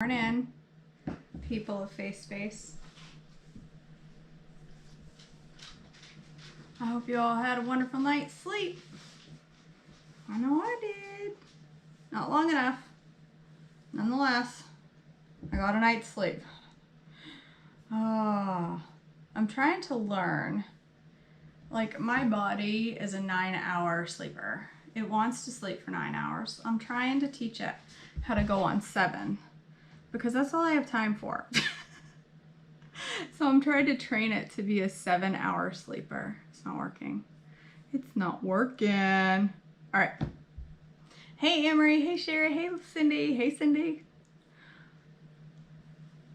Morning, people of face space. I hope you all had a wonderful night's sleep. I know I did. Not long enough. Nonetheless, I got a night's sleep. I'm trying to learn. Like, my body is a 9-hour sleeper. It wants to sleep for 9 hours. I'm trying to teach it how to go on 7. Because that's all I have time for. So I'm trying to train it to be a 7-hour sleeper. It's not working. It's not working. All right. Hey, Amory. Hey, Sherry. Hey, Cindy. Hey, Cindy.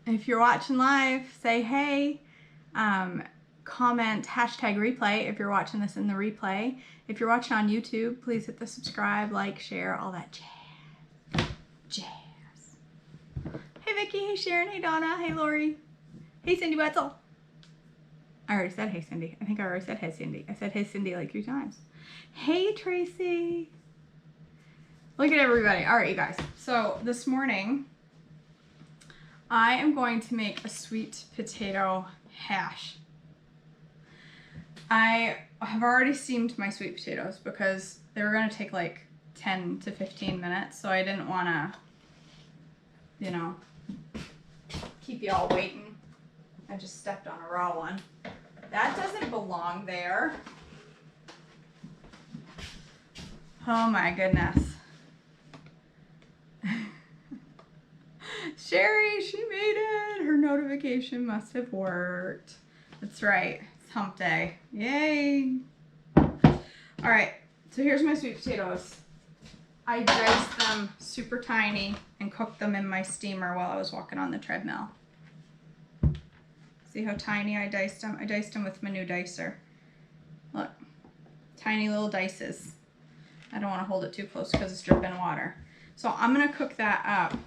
If you're watching live, say hey. Comment #replay if you're watching this in the replay. If you're watching on YouTube, please hit the subscribe, like, share, all that jazz. Hey Vicky, hey Sharon, hey Donna, hey Lori, hey Cindy Wetzel. I already said hey Cindy. I think I already said hey Cindy. I said hey Cindy like 3 times. Hey Tracy. Look at everybody. All right, you guys. So this morning, I am going to make a sweet potato hash. I have already steamed my sweet potatoes because they were going to take like 10 to 15 minutes. So I didn't want to, you know, keep you all waiting. I just stepped on a raw one. That doesn't belong there. Oh my goodness. Sherry, she made it. Her notification must have worked. That's right. It's hump day. Yay. All right. So here's my sweet potatoes. I diced them super tiny and cooked them in my steamer while I was walking on the treadmill. See how tiny I diced them? I diced them with my new dicer. Look, tiny little dices. I don't want to hold it too close because it's dripping water. So I'm going to cook that up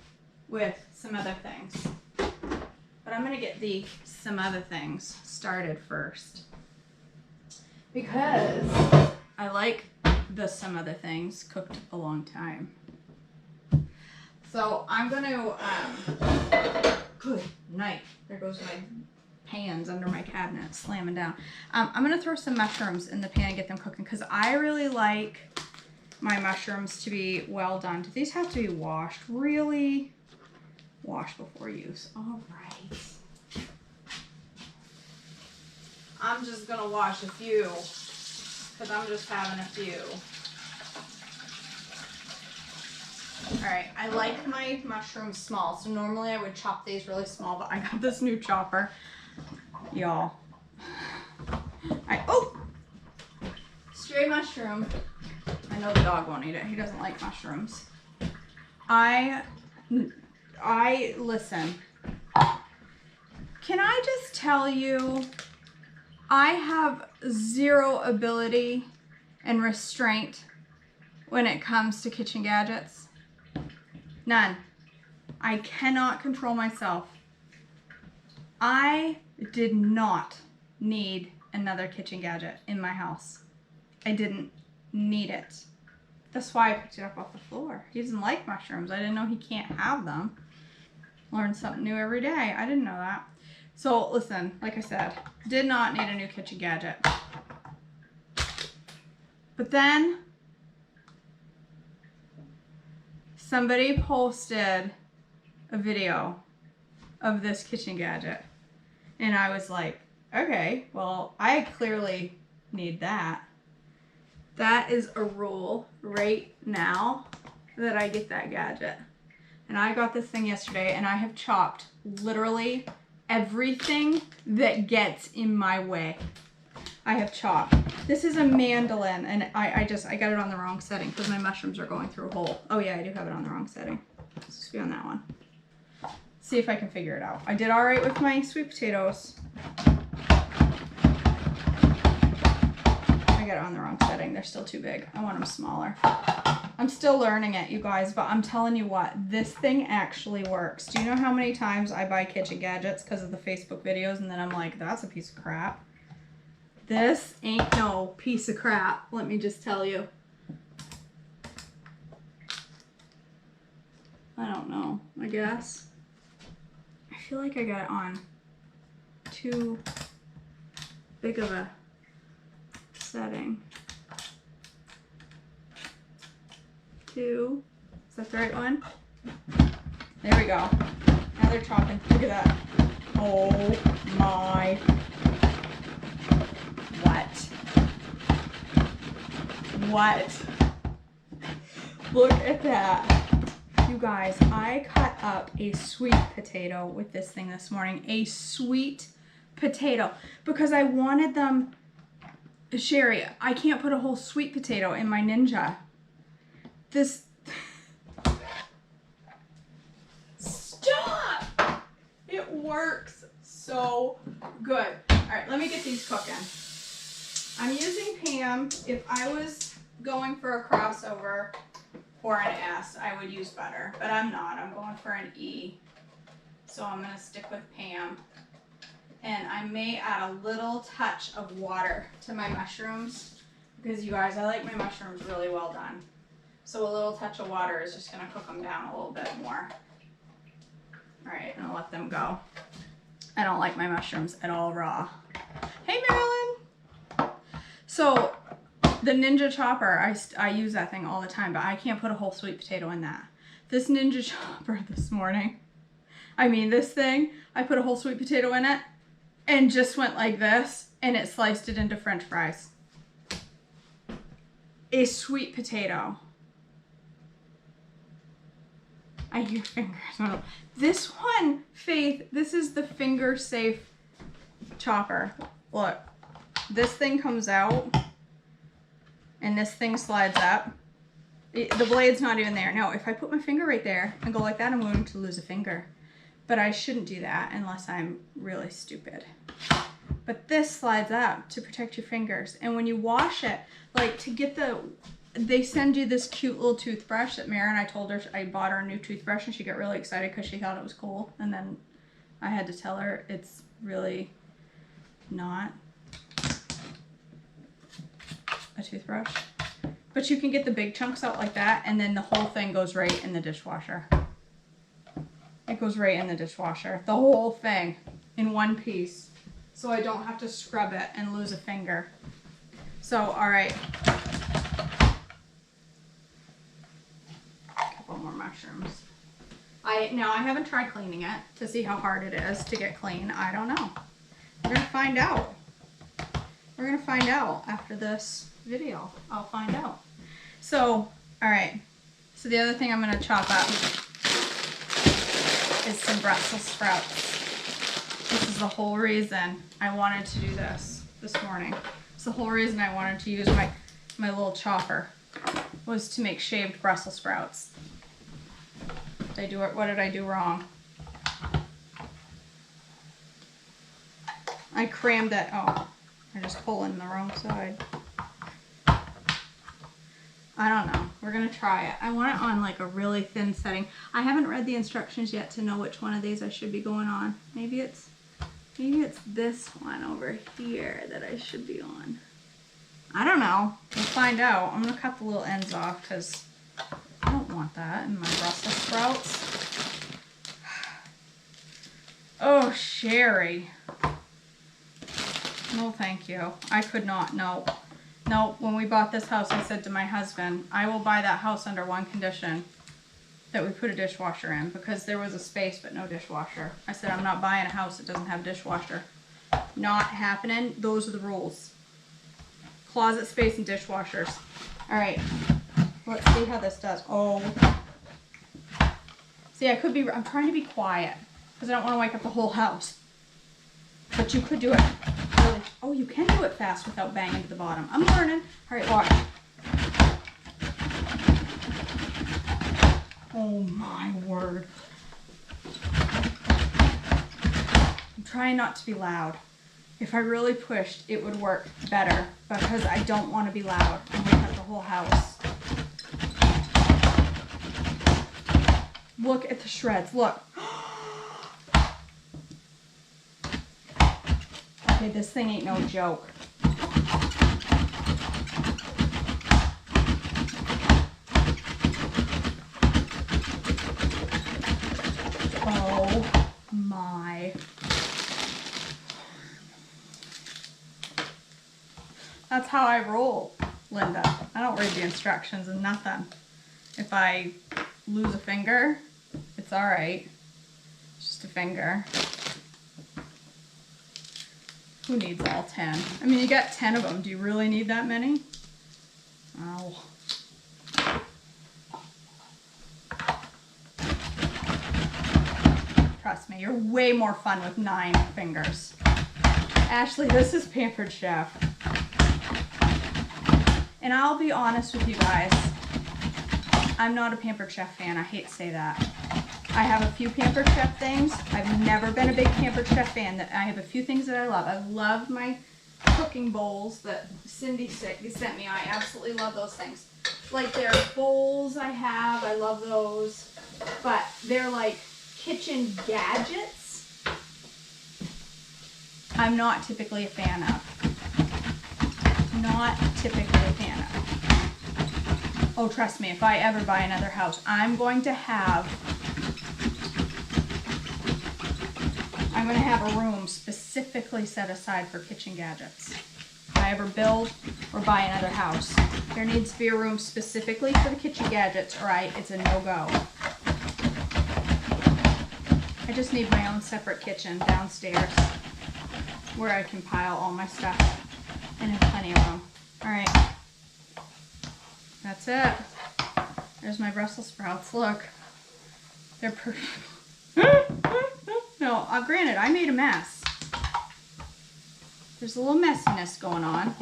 with some other things. But I'm going to get some other things started first. Because I like some other things cooked a long time. So I'm going to, good night. There goes my pans under my cabinet slamming down. I'm going to throw some mushrooms in the pan and get them cooking because I really like my mushrooms to be well done. Do these have to be washed? Really? Wash before use. All right. I'm just going to wash a few because I'm just having a few. All right, I like my mushrooms small, so normally I would chop these really small, but I got this new chopper, y'all. Stray mushroom. I know the dog won't eat it. He doesn't like mushrooms. Listen. Can I just tell you, I have zero ability and restraint when it comes to kitchen gadgets. None. I cannot control myself. I did not need another kitchen gadget in my house. I didn't need it. That's why I picked it up off the floor. He doesn't like mushrooms. I didn't know he can't have them. Learn something new every day. I didn't know that. So listen, like I said, did not need a new kitchen gadget. But then somebody posted a video of this kitchen gadget. And I was like, okay, well, I clearly need that. That is a rule right now that I get that gadget. And I got this thing yesterday and I have chopped literally everything that gets in my way. I have chopped. This is a mandolin and I got it on the wrong setting because my mushrooms are going through a hole. Oh yeah, I do have it on the wrong setting. Let's just be on that one. See if I can figure it out. I did all right with my sweet potatoes. I got it on the wrong setting. They're still too big. I want them smaller. I'm still learning it, you guys, but I'm telling you what, this thing actually works. Do you know how many times I buy kitchen gadgets because of the Facebook videos and then I'm like, that's a piece of crap. This ain't no piece of crap, let me just tell you. I don't know, I guess. feel like I got it on too big of a setting. 2. Is that the right one? There we go. Now they're chopping. Look at that. Oh my. What? Look at that. You guys, I cut up a sweet potato with this thing this morning. A sweet potato. Because I wanted them... Sherry, I can't put a whole sweet potato in my Ninja. This... Stop! It works so good. Alright, let me get these cooking. I'm using Pam. If I was going for a crossover or an S, I would use butter, but I'm not. I'm going for an E. So I'm going to stick with Pam. And I may add a little touch of water to my mushrooms because, you guys, I like my mushrooms really well done. So a little touch of water is just going to cook them down a little bit more. All right, and I'll let them go. I don't like my mushrooms at all raw. Hey, Marilyn. So the Ninja Chopper, I use that thing all the time, but I can't put a whole sweet potato in that. This Ninja Chopper this morning, I mean this thing, I put a whole sweet potato in it and just went like this and it sliced it into French fries. A sweet potato. I hear fingers. Oh, this one, Faith, this is the finger safe chopper. Look, this thing comes out and this thing slides up. The blade's not even there. No, if I put my finger right there and go like that, I'm going to lose a finger. But I shouldn't do that unless I'm really stupid. But this slides up to protect your fingers. And when you wash it, like to get the, they send you this cute little toothbrush that Maren, I told her, I bought her a new toothbrush and she got really excited because she thought it was cool. And then I had to tell her it's really not a toothbrush. But you can get the big chunks out like that and then the whole thing goes right in the dishwasher. It goes right in the dishwasher. The whole thing in one piece. So I don't have to scrub it and lose a finger. So, all right. A couple more mushrooms. Now I haven't tried cleaning it to see how hard it is to get clean. I don't know. We're gonna find out. We're gonna find out after this video. I'll find out. So, all right. So the other thing I'm gonna chop up is some Brussels sprouts. This is the whole reason I wanted to do this morning. It's the whole reason I wanted to use my little chopper was to make shaved Brussels sprouts. Did I do it? What did I do wrong? I crammed that. Oh, I just pulled in the wrong side. I don't know. We're going to try it. I want it on like a really thin setting. I haven't read the instructions yet to know which one of these I should be going on. Maybe it's this one over here that I should be on. I don't know. We'll find out. I'm going to cut the little ends off because I don't want that in my Brussels sprouts. Oh, Sherry. No, thank you. I could not. No. No, when we bought this house, I said to my husband, I will buy that house under one condition, that we put a dishwasher in, because there was a space but no dishwasher. I said, I'm not buying a house that doesn't have a dishwasher. Not happening. Those are the rules. Closet space and dishwashers. All right, let's see how this does. Oh. See, I'm trying to be quiet, because I don't want to wake up the whole house. But you could do it. Really. Oh, you can do it fast without banging to the bottom. I'm learning. All right, watch. Oh my word. I'm trying not to be loud. If I really pushed, it would work better because I don't want to be loud and wake up the whole house. Look at the shreds. Look. Okay, this thing ain't no joke. Oh my That's how I roll, Linda. I don't read the instructions and nothing. If I lose a finger, it's all right. It's just a finger. Who needs all 10? I mean, you got 10 of them. Do you really need that many? Oh. Trust me, you're way more fun with 9 fingers. Ashley, this is Pampered Chef. And I'll be honest with you guys, I'm not a Pampered Chef fan. I hate to say that. I have a few Pampered Chef things. I've never been a big Pampered Chef fan. I have a few things that I love. I love my cooking bowls that Cindy sent me. I absolutely love those things. Like their bowls I have, I love those. But they're like kitchen gadgets. I'm not typically a fan of. Not typically a fan of. Oh, trust me, if I ever buy another house, I'm going to have a room specifically set aside for kitchen gadgets. If I ever build or buy another house, there needs to be a room specifically for the kitchen gadgets, or it's a no-go. I just need my own separate kitchen downstairs where I can pile all my stuff and have plenty of room. All right, that's it. There's my Brussels sprouts. Look, they're perfect. No, granted, I made a mess. There's a little messiness going on.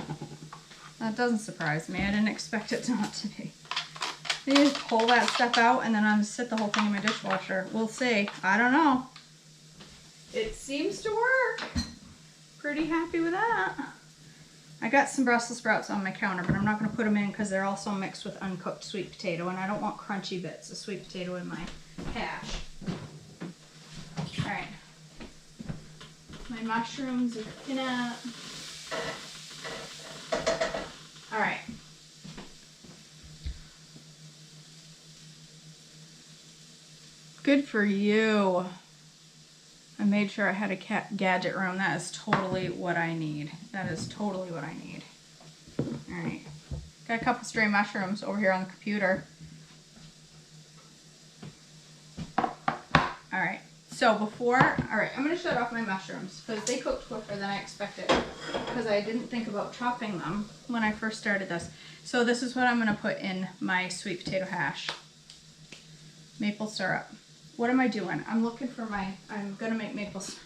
That doesn't surprise me. I didn't expect it not to be. I just pull that stuff out and then I'm gonna sit the whole thing in my dishwasher. We'll see. I don't know. It seems to work. Pretty happy with that. I got some Brussels sprouts on my counter, but I'm not going to put them in because they're also mixed with uncooked sweet potato, and I don't want crunchy bits of sweet potato in my hash. All right. My mushrooms are cooking up. All right. Good for you. I made sure I had a gadget room. That is totally what I need. That is totally what I need. All right. Got a couple stray mushrooms over here on the computer. All right. So all right, I'm going to shut off my mushrooms because they cooked quicker than I expected because I didn't think about chopping them when I first started this. So this is what I'm going to put in my sweet potato hash. Maple syrup. What am I doing? I'm looking for I'm going to make maple syrup.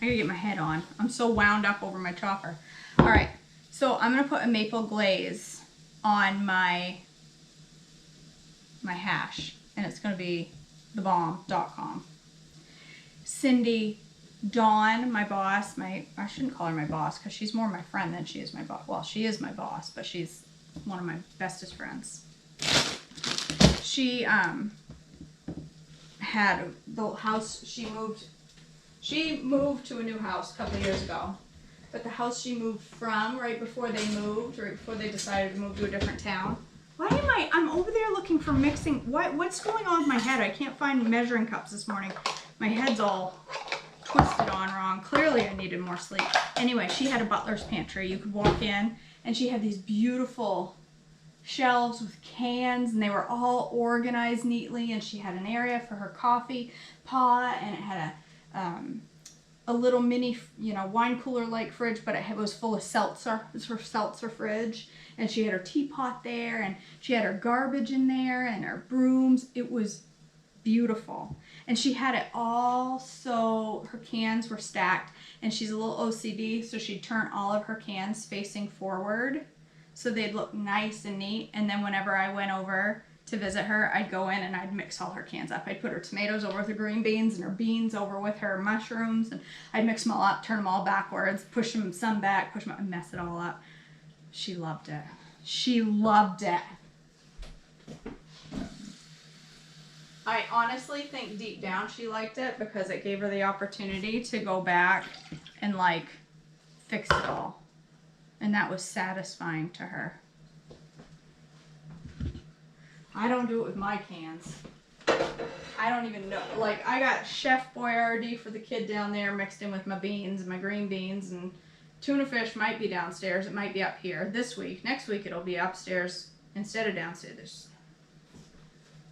I got to get my head on. I'm so wound up over my chopper. All right, so I'm going to put a maple glaze on my hash, and it's going to be thebomb.com. Cindy, Dawn, my boss, I shouldn't call her my boss because she's more my friend than she is my boss. Well, she is my boss, but she's one of my bestest friends. She had the house she moved to a new house a couple of years ago, but the house she moved from right before they decided to move to a different town. I'm over there looking for mixing. What's going on with my head? I can't find measuring cups this morning. My head's all twisted on wrong. Clearly I needed more sleep. Anyway, she had a butler's pantry. You could walk in and she had these beautiful shelves with cans, and they were all organized neatly, and she had an area for her coffee pot, and it had a little mini, wine cooler like fridge, but it was full of seltzer. It was her seltzer fridge, and she had her teapot there, and she had her garbage in there and her brooms. It was beautiful, and she had it all so her cans were stacked, and she's a little OCD, so she'd turn all of her cans facing forward so they'd look nice and neat. And then whenever I went over to visit her, I'd go in and I'd mix all her cans up. I'd put her tomatoes over with her green beans and her beans over with her mushrooms, and I'd mix them all up, turn them all backwards, push them some back, push them up, and mess it all up. She loved it. She loved it. I honestly think deep down she liked it because it gave her the opportunity to go back and fix it all. And that was satisfying to her. I don't do it with my cans. I don't even know. I got Chef Boyardee for the kid down there mixed in with my beans, my green beans, and Tuna fish might be downstairs. It might be up here this week. Next week it'll be upstairs instead of downstairs.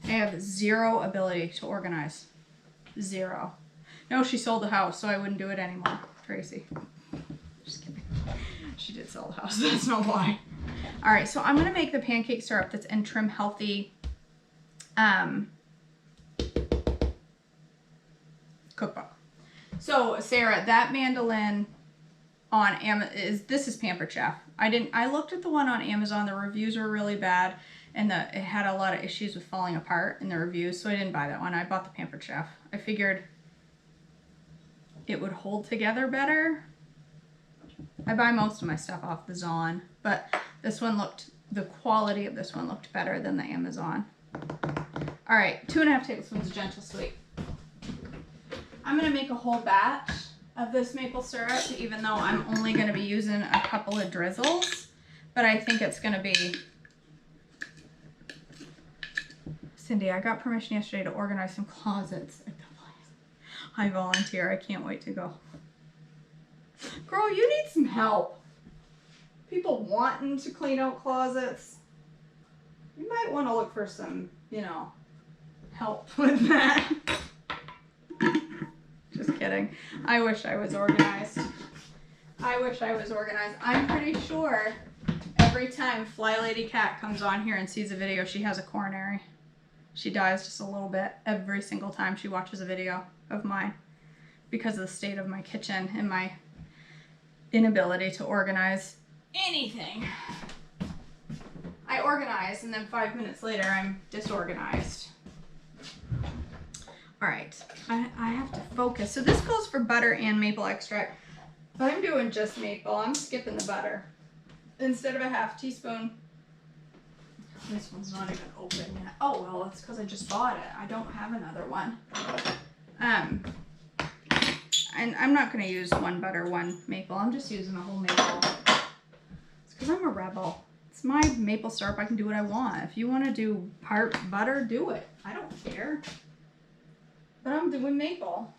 I have zero ability to organize. Zero. No, she sold the house, so I wouldn't do it anymore. Tracy. Just kidding. She did sell the house. That's no lie. All right, so I'm going to make the pancake syrup that's in Trim Healthy cookbook. So, Sarah, that mandolin on Amazon this is Pampered Chef. I looked at the one on Amazon. The reviews were really bad, and it had a lot of issues with falling apart in the reviews, so I didn't buy that one. I bought the Pampered Chef. I figured it would hold together better. I buy most of my stuff off the Zon, but the quality of this one looked better than the Amazon. All right, 2.5 tablespoons of Gentle Sweet. I'm gonna make a whole batch of this maple syrup, even though I'm only gonna be using a couple of drizzles, but I think it's gonna be... Cindy, I got permission yesterday to organize some closets at the place. I volunteer, I can't wait to go. Girl, you need some help. People wanting to clean out closets. You might want to look for some, help with that. Just kidding. I wish I was organized. I wish I was organized. I'm pretty sure every time Fly Lady Cat comes on here and sees a video, she has a coronary. She dies just a little bit every single time she watches a video of mine because of the state of my kitchen and my inability to organize anything. I organize and then 5 minutes later I'm disorganized. All right, I have to focus. So this calls for butter and maple extract, but I'm doing just maple. I'm skipping the butter. Instead of a half teaspoon, this one's not even open yet. Oh, well, it's because I just bought it. I don't have another one. And I'm not going to use one butter, one maple. I'm just using a whole maple. It's because I'm a rebel. It's my maple syrup. I can do what I want. If you want to do part butter, do it. I don't care. But I'm doing maple.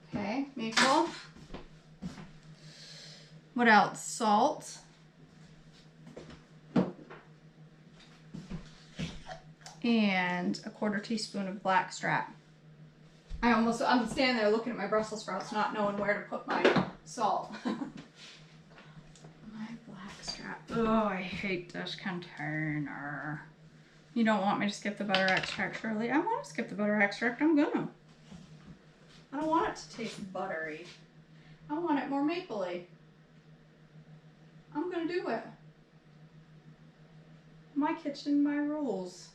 Okay, maple. What else? Salt. And a 1/4 teaspoon of blackstrap. I'm standing there looking at my Brussels sprouts, not knowing where to put my salt. My blackstrap. Oh, I hate this container. You don't want me to skip the butter extract, Shirley? I want to skip the butter extract. I'm gonna. I don't want it to taste buttery. I want it more mapley. I'm gonna do it. My kitchen, my rules.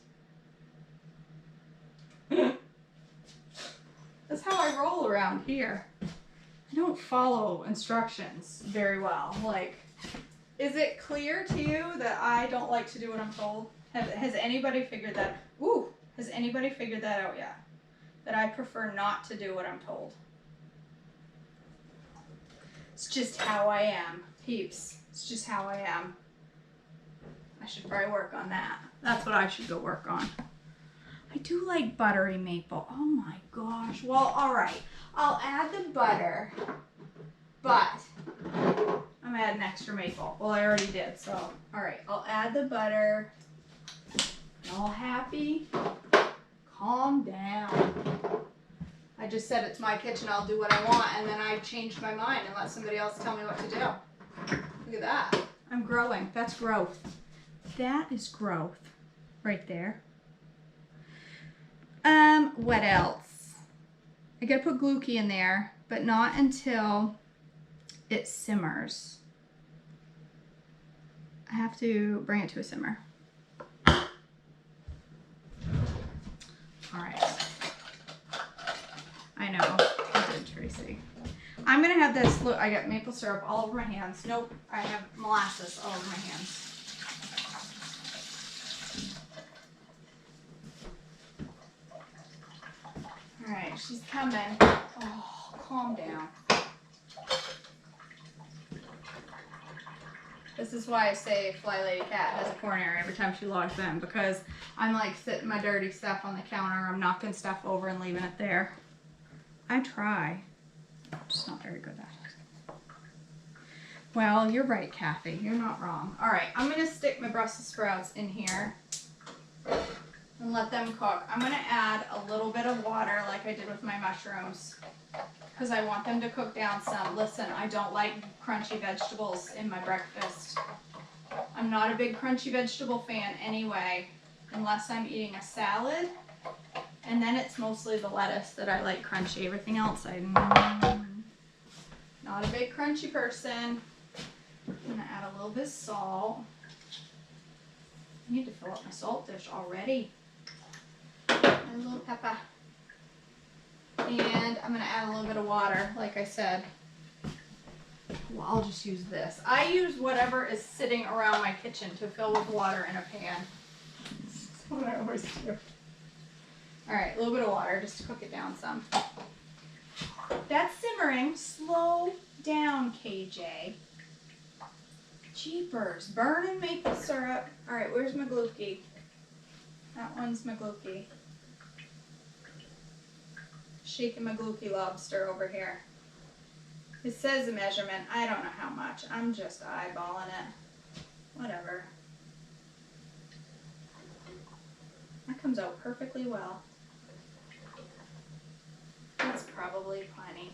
That's how I roll around here. I don't follow instructions very well. Like, is it clear to you that I don't like to do what I'm told? Has anybody figured that? Has anybody figured that out yet? That I prefer not to do what I'm told. It's just how I am, peeps. It's just how I am. I should probably work on that. That's what I should go work on. I do like buttery maple. Oh my gosh. Well, all right. I'll add the butter, but I'm adding extra maple. Well, I already did, so all right. I'll add the butter. All happy? Calm down. I just said it's my kitchen. I'll do what I want, and then I changed my mind and let somebody else tell me what to do. Look at that. I'm growing. That's growth. That is growth right there. What else? I gotta put Glucki in there, but not until it simmers. I have to bring it to a simmer. All right. I know. I did, Tracy. I'm gonna have this. Look, I got maple syrup all over my hands. Nope, I have molasses all over my hands. All right, she's coming. Oh, calm down. This is why I say Fly Lady Cat has a coronary every time she logs in, because I'm like sitting my dirty stuff on the counter. I'm knocking stuff over and leaving it there. I try. I'm just not very good at it. Well, you're right, Kathy. You're not wrong. All right, I'm going to stick my Brussels sprouts in here and let them cook. I'm going to add a little bit of water like I did with my mushrooms because I want them to cook down some. Listen, I don't like crunchy vegetables in my breakfast. I'm not a big crunchy vegetable fan anyway, unless I'm eating a salad. And then it's mostly the lettuce that I like crunchy. Everything else, I'm not a big crunchy person. I'm going to add a little bit of salt. I need to fill up my salt dish already. And a little pepper. And I'm going to add a little bit of water, like I said. Well, I'll just use this. I use whatever is sitting around my kitchen to fill with water in a pan. That's what I always do. All right, a little bit of water just to cook it down some. That's simmering. Slow down, KJ. Jeepers. Burn and maple syrup. All right, where's my gnocchi? That one's my gnocchi. Shaking my gnocchi lobster over here. It says a measurement. I don't know how much. I'm just eyeballing it. Whatever. That comes out perfectly well. That's probably plenty.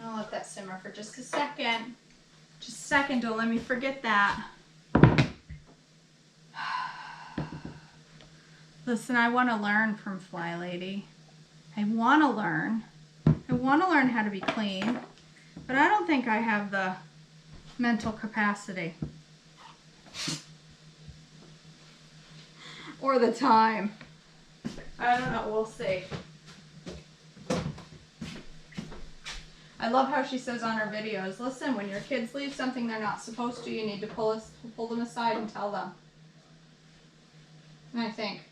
I'll let that simmer for just a second. Just a second, don't let me forget that. Listen, I want to learn from Fly Lady. I want to learn. I want to learn how to be clean, but I don't think I have the mental capacity. Or the time. I don't know, we'll see. I love how she says on her videos, listen, when your kids leave something they're not supposed to, you need to pull them aside and tell them. And I think,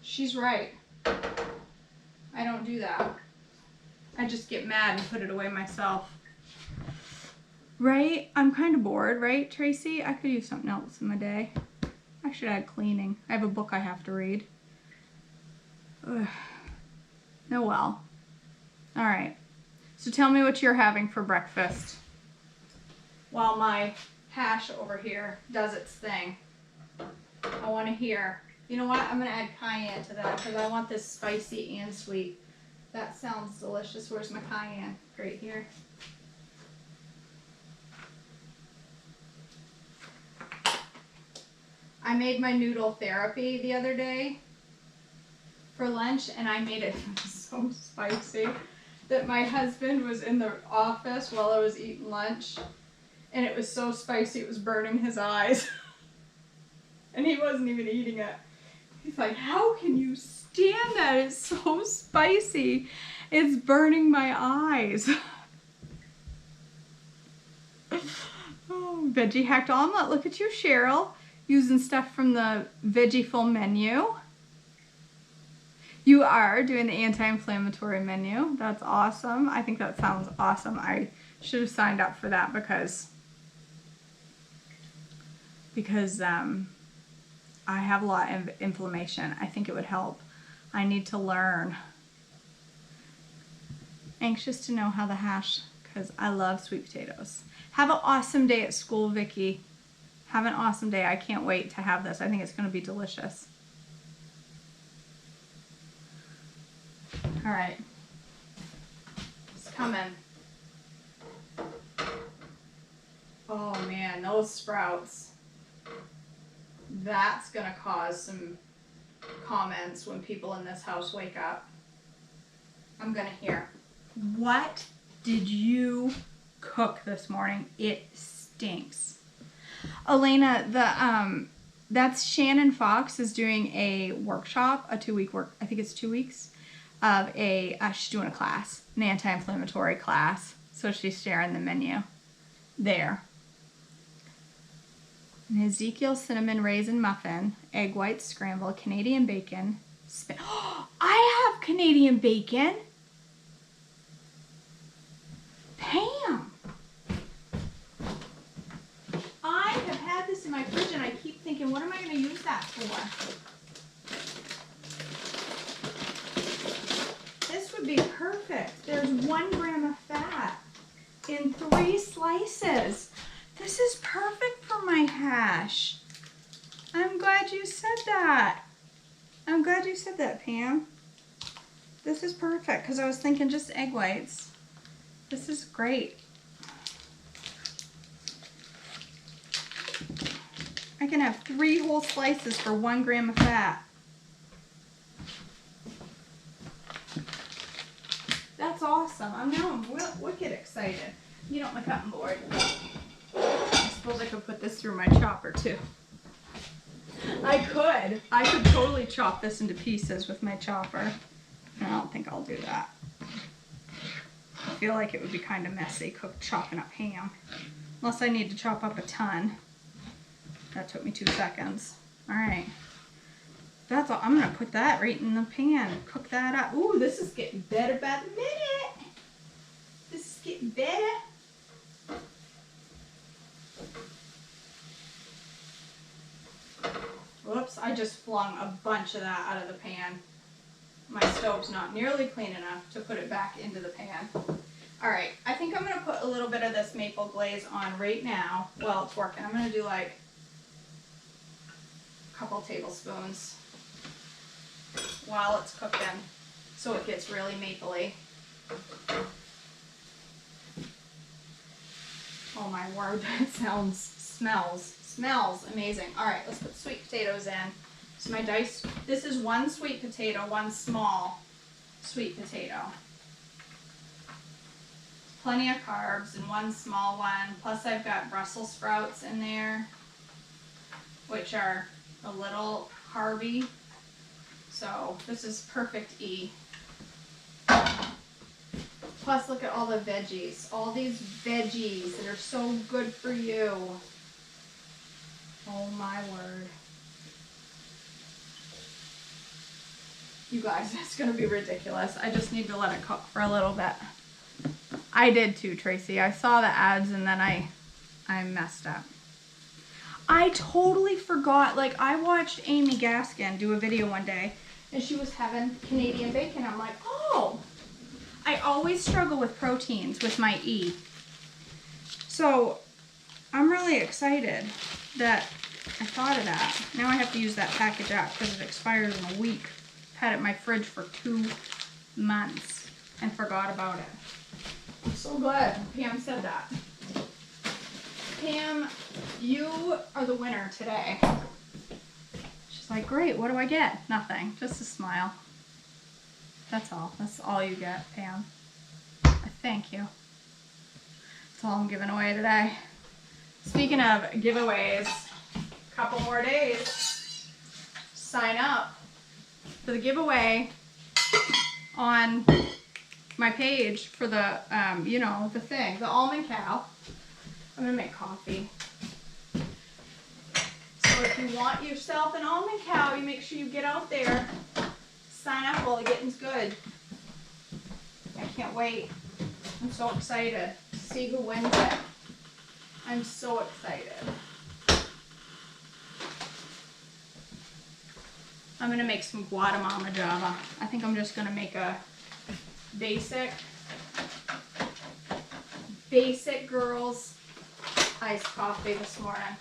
she's right. I don't do that. I just get mad and put it away myself. Right? I'm kind of bored, right, Tracy? I could use something else in my day. I should add cleaning. I have a book I have to read. Ugh. Oh well. All right. So tell me what you're having for breakfast while my hash over here does its thing. I want to hear. You know what? I'm going to add cayenne to that because I want this spicy and sweet. That sounds delicious. Where's my cayenne? Right here. I made my noodle therapy the other day for lunch, and I made it so spicy that my husband was in the office while I was eating lunch, and it was so spicy it was burning his eyes. And he wasn't even eating it. He's like, how can you stand that? It's so spicy. It's burning my eyes. Oh, veggie hacked omelet. Look at you, Cheryl. Using stuff from the Veggieful menu. You are doing the anti-inflammatory menu. That's awesome. I think that sounds awesome. I should have signed up for that because I have a lot of inflammation. I think it would help. I need to learn. Anxious to know how the hash, because I love sweet potatoes. Have an awesome day at school, Vicki. Have an awesome day. I can't wait to have this. I think it's going to be delicious. All right. It's coming. Oh man, those sprouts. That's going to cause some comments when people in this house wake up. I'm going to hear, what did you cook this morning? It stinks. Elena, that's Shannon Fox is doing a workshop, a 2-week I think it's 2 weeks, of she's doing a class, an anti-inflammatory class. So she's sharing the menu there. An Ezekiel cinnamon raisin muffin, egg white scramble, Canadian bacon. I have Canadian bacon. Pam. I have had this in my fridge and I keep thinking thinking, what am I going to use that for? This would be perfect. There's 1 gram of fat in 3 slices. This is perfect for my hash. I'm glad you said that. I'm glad you said that, Pam. This is perfect because I was thinking just egg whites. This is great. I can have 3 whole slices for 1 gram of fat. That's awesome. I'm wicked excited. You know, my cutting board. I suppose I could put this through my chopper too. I could totally chop this into pieces with my chopper. I don't think I'll do that. I feel like it would be kind of messy chopping up ham. Unless I need to chop up a ton. That took me 2 seconds. All right. That's all. I'm going to put that right in the pan. Cook that up. Ooh, this is getting better by the minute. This is getting better. Whoops, I just flung a bunch of that out of the pan. My stove's not nearly clean enough to put it back into the pan. All right, I think I'm going to put a little bit of this maple glaze on right now while it's working. I'm going to do like a couple tablespoons while it's cooking so it gets really mapley. Oh my word, that smells amazing. All right, let's put sweet potatoes in. So my diced, this is 1 sweet potato, 1 small sweet potato. Plenty of carbs in 1 small one. Plus I've got Brussels sprouts in there, which are a little carby. So this is perfect E. Plus look at all the veggies. All these veggies that are so good for you. Oh my word. You guys, it's going to be ridiculous. I just need to let it cook for a little bit. I did too, Tracy. I saw the ads and then I messed up. I totally forgot. Like, I watched Amy Gaskin do a video one day and she was having Canadian bacon. I'm like, oh, I always struggle with proteins with my E. So I'm really excited that I thought of that. Now I have to use that package out because it expires in a week. I've had it in my fridge for 2 months and forgot about it. I'm so glad Pam said that. Pam, you are the winner today. She's like, great, what do I get? Nothing, just a smile. That's all. That's all you get, Pam. I thank you. That's all I'm giving away today. Speaking of giveaways, a couple more days. Sign up for the giveaway on my page for the, you know, the thing, the almond cow. I'm gonna make coffee. So if you want yourself an almond cow, you make sure you get out there. Sign up while the getting's good. I can't wait. I'm so excited to see who wins it. I'm so excited. I'm gonna make some Guatemala Java. I think I'm just gonna make a basic girls iced coffee this morning.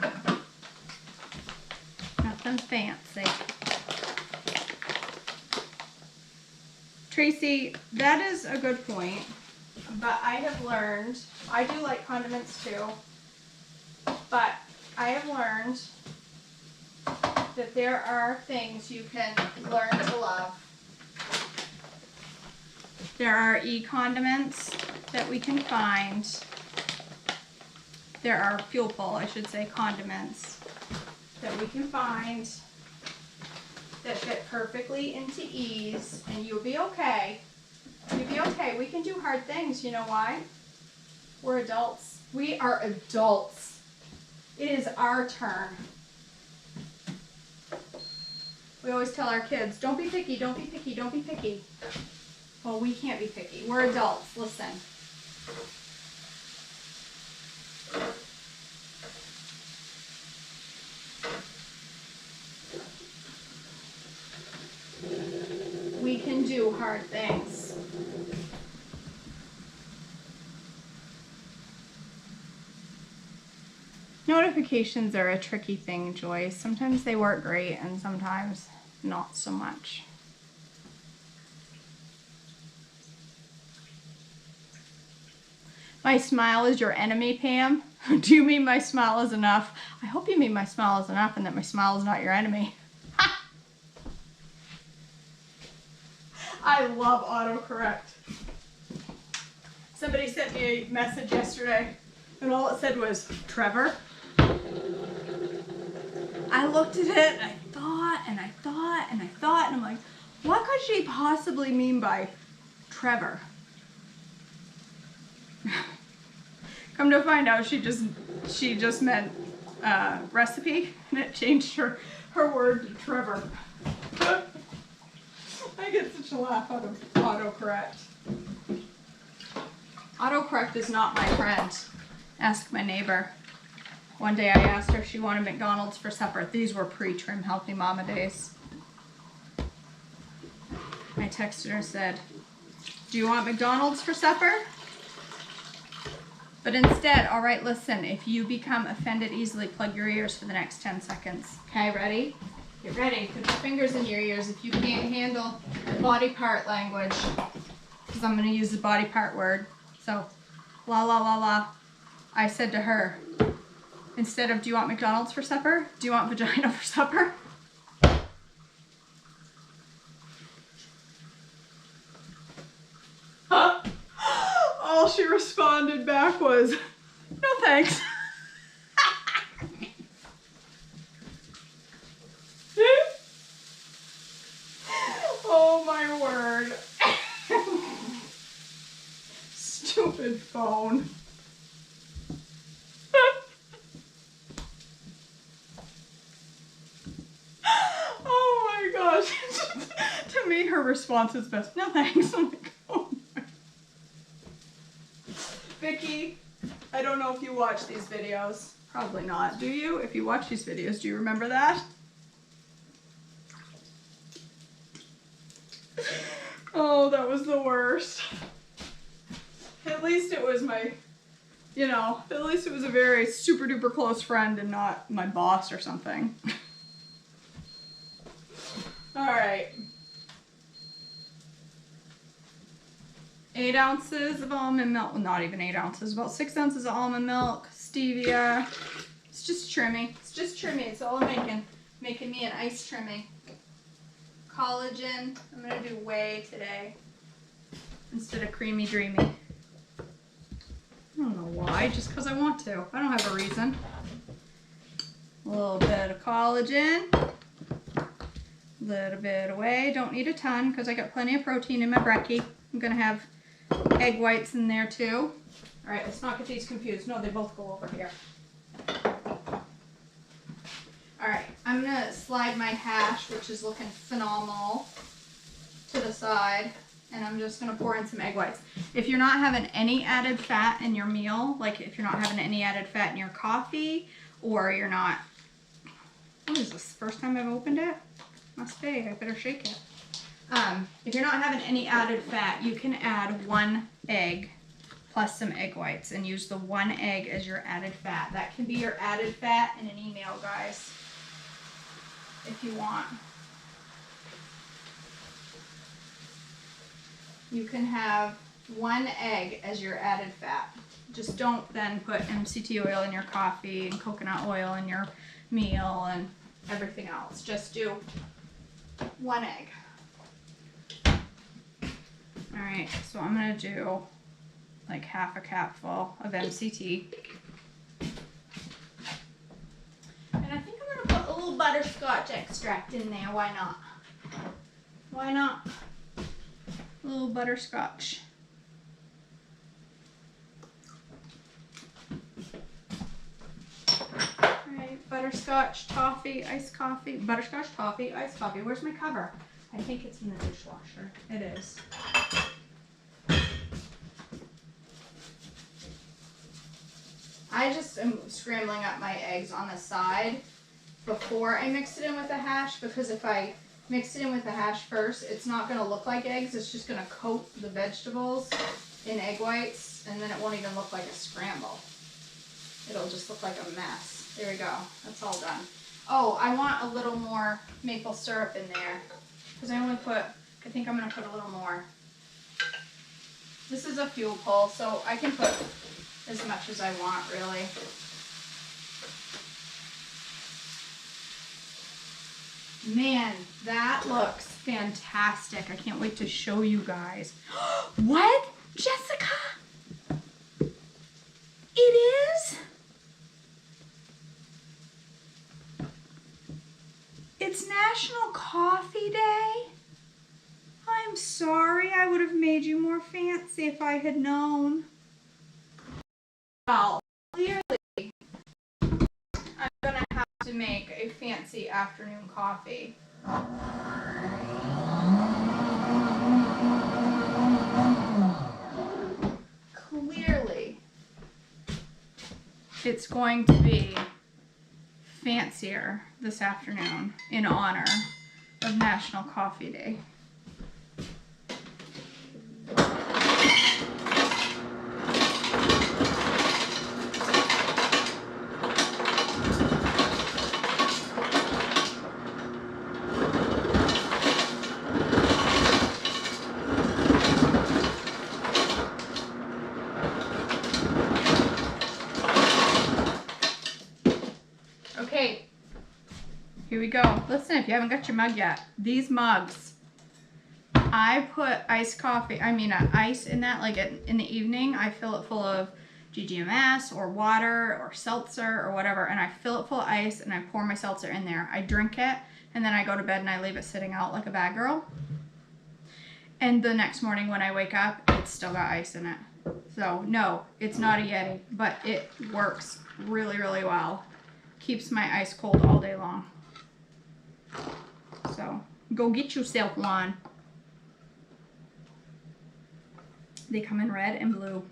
Nothing fancy. Tracy, that is a good point, but I have learned, I do like condiments too, but I have learned that there are things you can learn to love. There are e-condiments that we can find. There are fuel pull, I should say, condiments that we can find that fit perfectly into E's, and you'll be okay. You'll be okay. We can do hard things. You know why? We're adults. We are adults. It is our turn. We always tell our kids, don't be picky, don't be picky, don't be picky. Well, we can't be picky. We're adults. Listen. can do hard things. Notifications are a tricky thing, Joyce. Sometimes they work great and sometimes not so much. My smile is your enemy, Pam? Do you mean my smile is enough? I hope you mean my smile is enough and that my smile is not your enemy. I love autocorrect. Somebody sent me a message yesterday and all it said was, Trevor. I looked at it and I thought and I thought and I thought and I'm like, what could she possibly mean by Trevor? Come to find out, she just meant recipe, and it changed her word to Trevor. I get such a laugh out of autocorrect. Autocorrect is not my friend. Ask my neighbor. One day I asked her if she wanted McDonald's for supper. These were pre-trim Healthy Mama days. I texted her and said, do you want McDonald's for supper? But instead, all right, listen, if you become offended easily, plug your ears for the next 10 seconds. Okay, ready? Get ready. Put your fingers in your ears if you can't handle body part language. Because I'm going to use the body part word. So, la la la la. I said to her, instead of do you want McDonald's for supper? Do you want vagina for supper? All she responded back was, no thanks. Oh my word. Stupid phone. Oh my gosh. To me, her response is best, no thanks. I'm like, oh my. Vicky, I don't know if you watch these videos. Probably not. Do you? If you watch these videos, do you remember that? Oh, that was the worst. At least it was my, you know, at least it was a very super duper close friend and not my boss or something. All right. 8 ounces of almond milk, well, not even 8 ounces, about 6 ounces of almond milk, stevia. It's just trimming. It's just trimming. It's all I'm making me an ice trimming. Collagen. I'm going to do whey today instead of creamy dreamy. I don't know why, just because I want to. I don't have a reason. A little bit of collagen. A little bit of whey. Don't need a ton because I got plenty of protein in my brekkie. I'm going to have egg whites in there too. All right, let's not get these confused. No, they both go over here. All right, I'm gonna slide my hash, which is looking phenomenal, to the side, and I'm just gonna pour in some egg whites. If you're not having any added fat in your meal, like if you're not having any added fat in your coffee, or you're not, what is this, first time I've opened it? Must be, I better shake it. If you're not having any added fat, you can add 1 egg plus some egg whites and use the 1 egg as your added fat. That can be your added fat in an email, guys, if you want. You can have 1 egg as your added fat. Just don't then put MCT oil in your coffee and coconut oil in your meal and everything else. Just do 1 egg. All right, so I'm gonna do like half a capful of MCT. And I think I'm gonna put a little butterscotch extract in there. Why not? Why not? A little butterscotch. All right, butterscotch, toffee, iced coffee, butterscotch, toffee, iced coffee. Where's my cover? I think it's in the dishwasher. It is. I just am scrambling up my eggs on the side before I mix it in with the hash, because if I mix it in with the hash first. It's not going to look like eggs. It's just going to coat the vegetables in egg whites, and then it won't even look like a scramble. It'll just look like a mess. There we go. That's all done. Oh, I want a little more maple syrup in there because I think I'm going to put a little more. This is a fuel pull, so I can put as much as I want, really. Man, that looks fantastic. I can't wait to show you guys. What, Jessica? It is? It's National Coffee Day? I'm sorry. I would have made you more fancy if I had known. Well, clearly, I'm going to have to make a fancy afternoon coffee. Clearly, it's going to be fancier this afternoon in honor of National Coffee Day. Okay, here we go. Listen, if you haven't got your mug yet, these mugs, I put ice in that, like in the evening. I fill it full of GGMS or water or seltzer or whatever, and I fill it full of ice and I pour my seltzer in there. I drink it, and then I go to bed and I leave it sitting out like a bad girl. And the next morning when I wake up, it's still got ice in it. So no, it's not a Yeti, but it works really, really well. Keeps my ice cold all day long. So go get yourself one. They come in red and blue.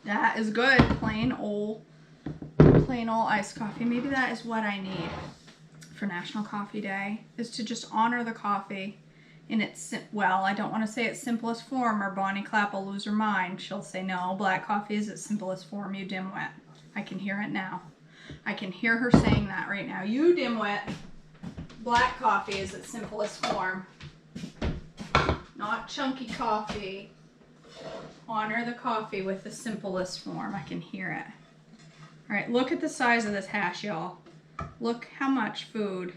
That is good. Plain old iced coffee. Maybe that is what I need for National Coffee Day, is to just honor the coffee in its, well, I don't want to say its simplest form, or Bonnie Clapp will lose her mind. She'll say, no, black coffee is its simplest form, you dimwit. I can hear it now. I can hear her saying that right now. You dimwit. Black coffee is its simplest form. Not chunky coffee. Honor the coffee with the simplest form. I can hear it. All right, look at the size of this hash, y'all. Look how much food.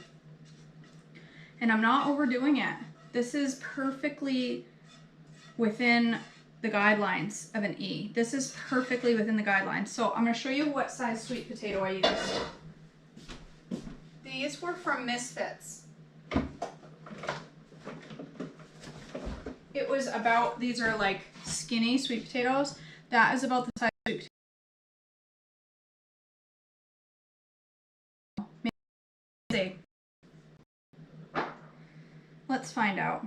And I'm not overdoing it. This is perfectly within the guidelines of an E. This is perfectly within the guidelines. So I'm going to show you what size sweet potato I used. These were from Misfits. It was about, these are like skinny sweet potatoes. That is about the size of sweet potato. Let's find out.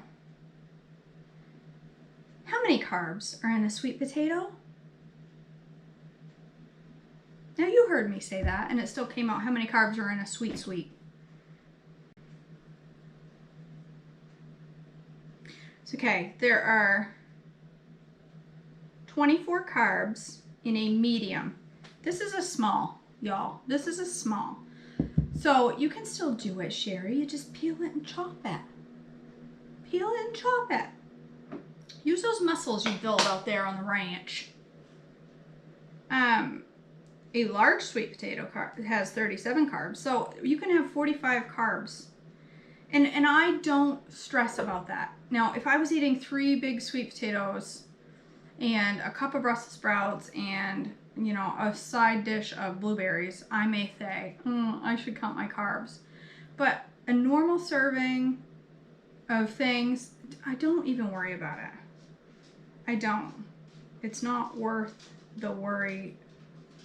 How many carbs are in a sweet potato? Now you heard me say that, and it still came out how many carbs are in a sweet. It's okay, there are 24 carbs in a medium. This is a small, y'all. This is a small. So you can still do it, Sherry. You just peel it and chop it. Peel it and chop it. Use those muscles you build out there on the ranch. A large sweet potato has 37 carbs, so you can have 45 carbs. And I don't stress about that. Now, if I was eating 3 big sweet potatoes and a cup of Brussels sprouts and, you know, a side dish of blueberries, I may say, I should count my carbs. But a normal serving of things, I don't even worry about it. I don't. It's not worth the worry.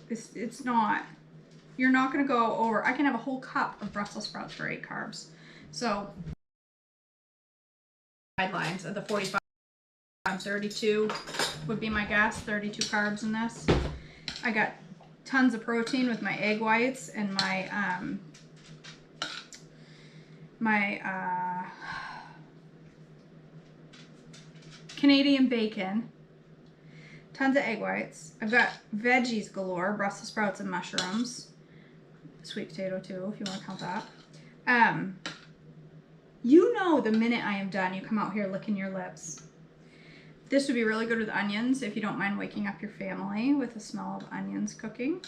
It's not. You're not going to go over. I can have a whole cup of Brussels sprouts for 8 carbs. So, guidelines of the 45, 32 would be my guess. 32 carbs in this. I got tons of protein with my egg whites and my my Canadian bacon, tons of egg whites. I've got veggies galore, Brussels sprouts and mushrooms. Sweet potato too, if you want to count that. You know the minute I am done, you come out here licking your lips. This would be really good with onions if you don't mind waking up your family with the smell of onions cooking.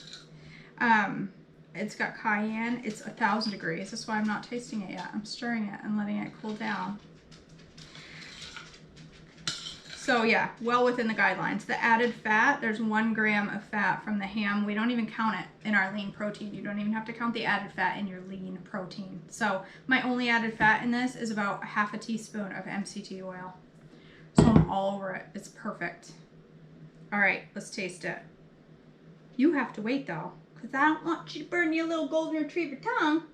It's got cayenne. It's 1,000 degrees. That's why I'm not tasting it yet. I'm stirring it and letting it cool down. So yeah, well within the guidelines. The added fat, there's 1 gram of fat from the ham. We don't even count it in our lean protein. You don't even have to count the added fat in your lean protein. So my only added fat in this is about 1/2 teaspoon of MCT oil. So I'm all over it. It's perfect. All right, let's taste it. You have to wait though, because I don't want you to burn your little golden retriever tongue.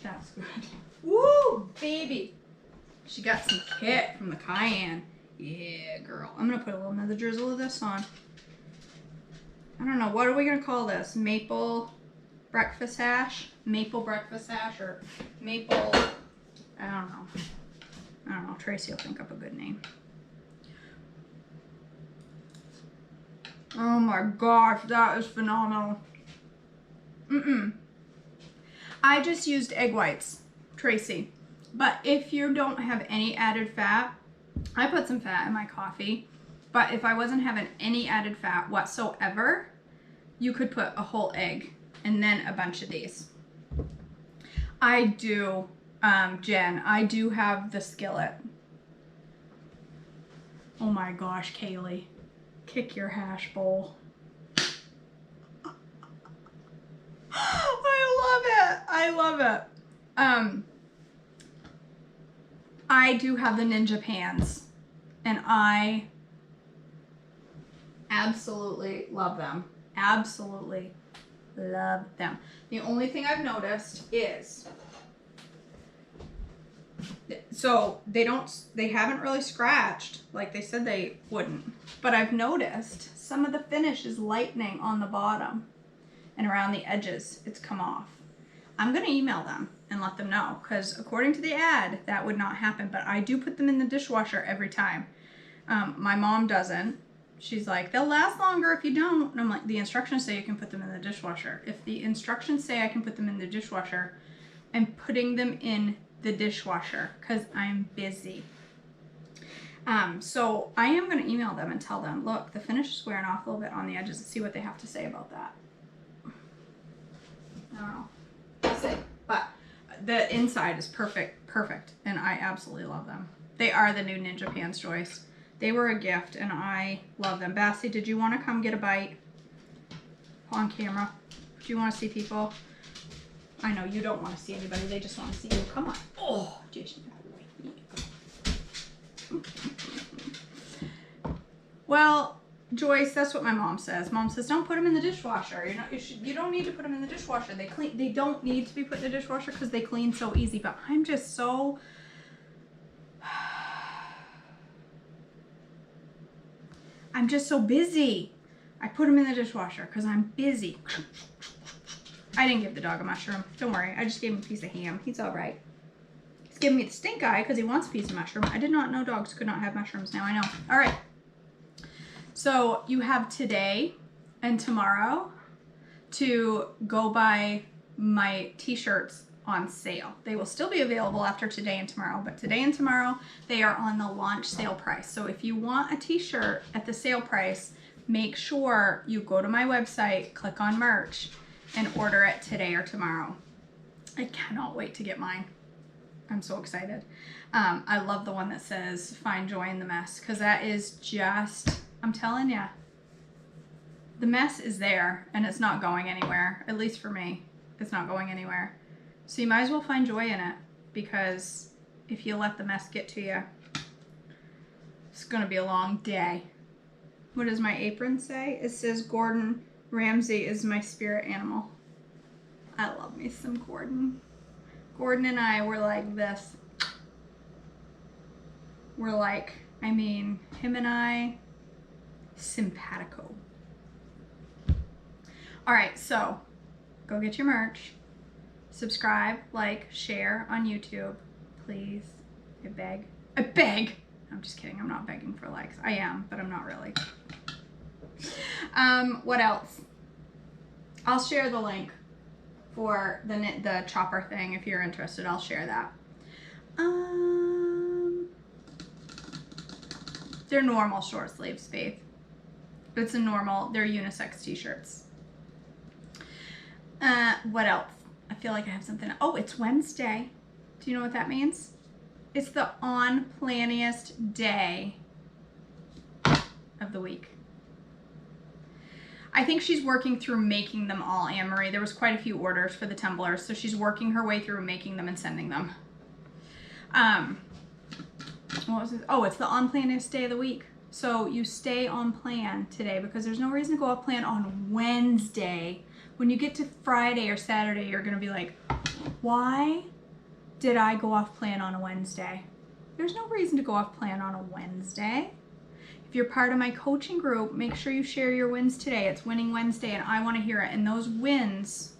That's good. Woo, baby. She got some kick from the cayenne. Yeah, girl. I'm gonna put a little another drizzle of this on. I don't know, what are we gonna call this? Maple breakfast hash? Maple breakfast hash or maple, I don't know. I don't know, Tracy will think up a good name. Oh my gosh, that is phenomenal. I just used egg whites, Tracy. But if you don't have any added fat, I put some fat in my coffee. But if I wasn't having any added fat whatsoever, you could put a whole egg and then a bunch of these. I do, Jen, I do have the skillet. Oh my gosh, Kaylee. Kick your hash bowl. I love it. I do have the Ninja pans and I absolutely love them. Absolutely love them. The only thing I've noticed is, so they haven't really scratched like they said they wouldn't, but I've noticed some of the finish is lightening on the bottom and around the edges. It's come off. I'm gonna email them and let them know, because according to the ad, that would not happen, but I do put them in the dishwasher every time. My mom doesn't. She's like, they'll last longer if you don't. And I'm like, the instructions say you can put them in the dishwasher. If the instructions say I can put them in the dishwasher, I'm putting them in the dishwasher because I'm busy. So I am going to email them and tell them, look, the finish is wearing off a little bit on the edges, and see what they have to say about that. I don't know. We'll see. But the inside is perfect, and I absolutely love them. They are the new Ninja pans, Joyce. They were a gift, and I love them. Bassie, did you want to come get a bite on camera? Do you want to see people? I know you don't want to see anybody. They just want to see you. Come on. Oh, Jason. Well, Joyce, that's what my mom says. Mom says, don't put them in the dishwasher. You don't need to put them in the dishwasher. They don't need to be put in the dishwasher because they clean so easy. But I'm just so... I'm just so busy. I put them in the dishwasher because I'm busy. I didn't give the dog a mushroom. Don't worry. I just gave him a piece of ham. He's all right. He's giving me the stink eye because he wants a piece of mushroom. I did not know dogs could not have mushrooms. Now I know. All right. So you have today and tomorrow to go buy my t-shirts on sale. They will still be available after today and tomorrow, but today and tomorrow they are on the launch sale price. So if you want a t-shirt at the sale price, make sure you go to my website, click on merch, and order it today or tomorrow. I cannot wait to get mine. I'm so excited. I love the one that says find joy in the mess, because that is just, I'm telling you, the mess is there and it's not going anywhere. At least for me, it's not going anywhere. So you might as well find joy in it, because if you let the mess get to you, it's going to be a long day. What does my apron say? It says Gordon Ramsay is my spirit animal. I love me some Gordon. Gordon and I were like this. We're like I mean, him and I, simpatico. All right, so go get your merch. Subscribe, like, share on YouTube, please. I beg. I beg. I'm just kidding. I'm not begging for likes. I am, but I'm not really. What else? I'll share the link for the chopper thing if you're interested. I'll share that. They're normal short sleeves, Faith. It's a normal, they're unisex t-shirts. What else? I feel like I have something. Oh, it's Wednesday. Do you know what that means? It's the on-planniest day of the week. I think she's working through making them all, Anne-Marie. There was quite a few orders for the tumblers, so she's working her way through making them and sending them. What was it? Oh, it's the on-planniest day of the week. So you stay on plan today because there's no reason to go off plan on Wednesday. When you get to Friday or Saturday, you're going to be like, why did I go off plan on a Wednesday? There's no reason to go off plan on a Wednesday. If you're part of my coaching group, make sure you share your wins today. It's Winning Wednesday, and I want to hear it. And those wins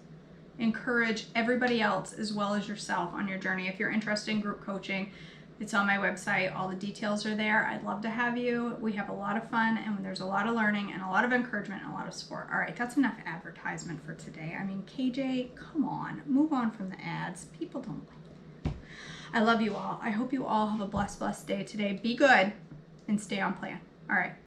encourage everybody else as well as yourself on your journey. If you're interested in group coaching, it's on my website. All the details are there. I'd love to have you. We have a lot of fun, and there's a lot of learning and a lot of encouragement and a lot of support. All right, that's enough advertisement for today. I mean, KJ, come on. Move on from the ads. People don't like it. I love you all. I hope you all have a blessed day today. Be good and stay on plan. All right.